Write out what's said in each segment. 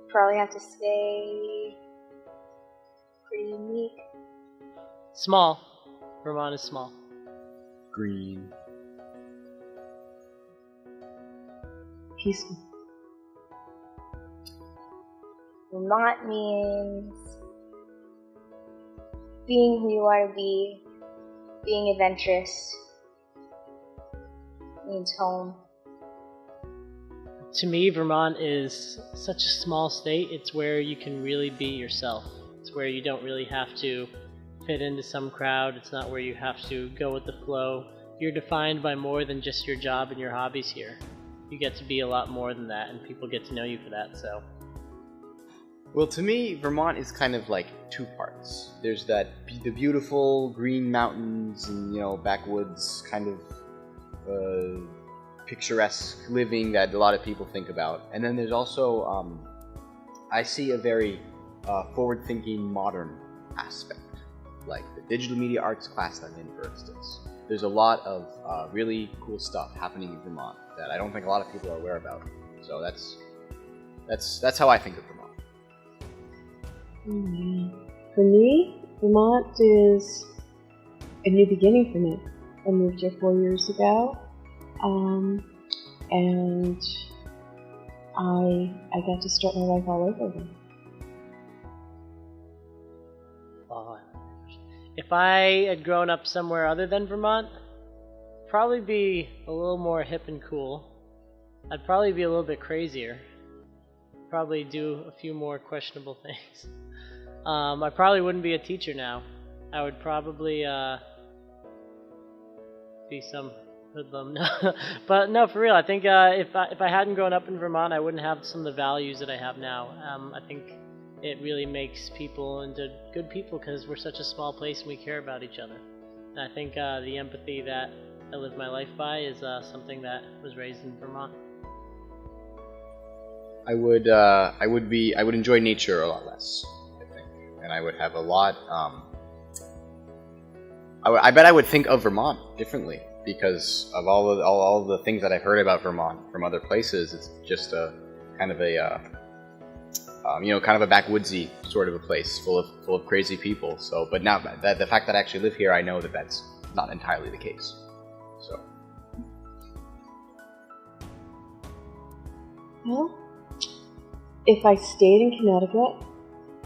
Probably have to say pretty unique. Small. Vermont is small. Green. Peaceful. Vermont means being who you want to be, being adventurous. Means home. To me, Vermont is such a small state. It's where you can really be yourself. It's where you don't really have to fit into some crowd. It's not where you have to go with the flow. You're defined by more than just your job and your hobbies here. You get to be a lot more than that, and people get to know you for that, so. Well, to me, Vermont is kind of like two parts. There's the beautiful green mountains and, backwoods kind of picturesque living that a lot of people think about. And then there's also, I see a very forward-thinking, modern aspect, like the digital media arts class I'm in, for instance. There's a lot of really cool stuff happening in Vermont that I don't think a lot of people are aware about. So that's how I think of Vermont. For me, Vermont is a new beginning for me. I moved here 4 years ago, and I got to start my life all over again. If I had grown up somewhere other than Vermont, probably be a little more hip and cool. I'd probably be a little bit crazier. Probably do a few more questionable things. I probably wouldn't be a teacher now. I would probably be some hoodlum. But no, for real, I think if I hadn't grown up in Vermont, I wouldn't have some of the values that I have now. I think it really makes people into good people because we're such a small place and we care about each other. And I think the empathy that I live my life by is something that was raised in Vermont. I would enjoy nature a lot less, I think, and I would have a lot. I bet I would think of Vermont differently because of all the things that I've heard about Vermont from other places. It's just a kind of a kind of a backwoodsy sort of a place full of crazy people. So, but now that the fact that I actually live here, I know that that's not entirely the case. So, well, if I stayed in Connecticut,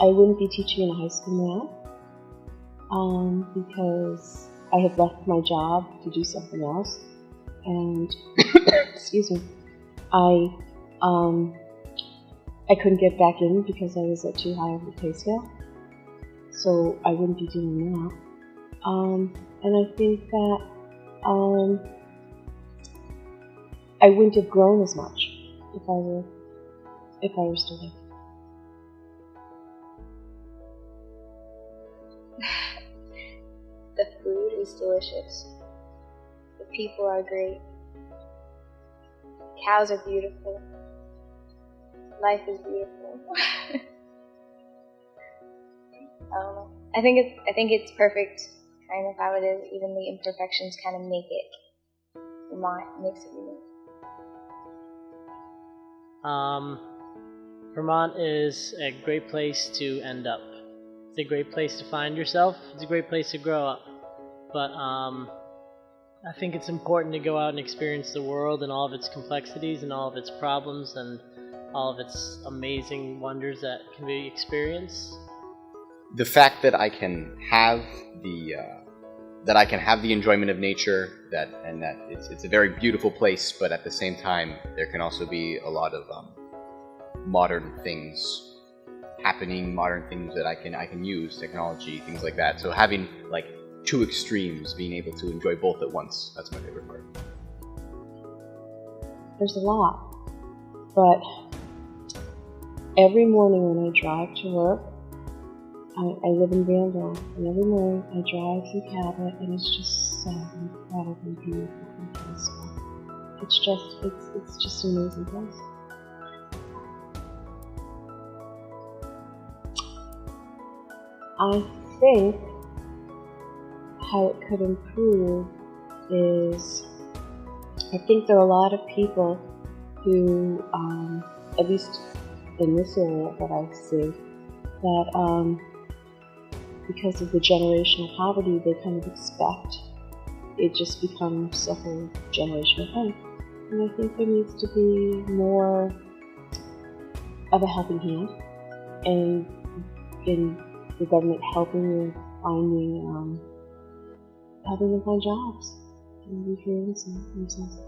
I wouldn't be teaching in a high school now, because I have left my job to do something else, and excuse me, I couldn't get back in because I was at too high of a pay scale, so I wouldn't be doing that. And I think that I wouldn't have grown as much if I were still there. The food is delicious. The people are great. Cows are beautiful. Life is beautiful. I don't know. I think it's perfect, kind of how it is. Even the imperfections kind of make it. Makes it unique. Vermont is a great place to end up. It's a great place to find yourself. It's a great place to grow up. But I think it's important to go out and experience the world and all of its complexities and all of its problems and all of its amazing wonders that can be experienced. The fact that I can have the enjoyment of nature, that it's a very beautiful place, but at the same time there can also be a lot of modern things happening, modern things that I can use, technology, things like that. So having like two extremes, being able to enjoy both at once, that's my favorite part. There's a lot, but every morning when I drive to work, I live in Vandale, and every morning I drive through Cabot, and it's just so incredibly beautiful and peaceful. It's just an amazing place. I think how it could improve is, I think there are a lot of people who, at least in this area that I see that because of the generational poverty, they kind of expect it just becomes a whole generational thing. And I think there needs to be more of a helping hand, and in the government helping with finding, helping them find jobs and recreating themselves.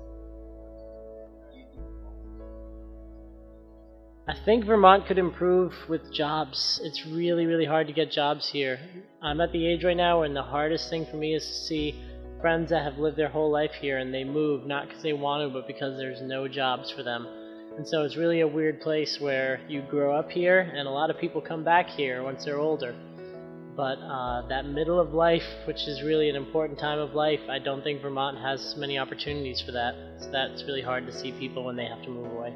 I think Vermont could improve with jobs. It's really, really hard to get jobs here. I'm at the age right now when the hardest thing for me is to see friends that have lived their whole life here and they move, not because they want to, but because there's no jobs for them. And so it's really a weird place where you grow up here, and a lot of people come back here once they're older. But that middle of life, which is really an important time of life, I don't think Vermont has many opportunities for that. So that's really hard to see people when they have to move away.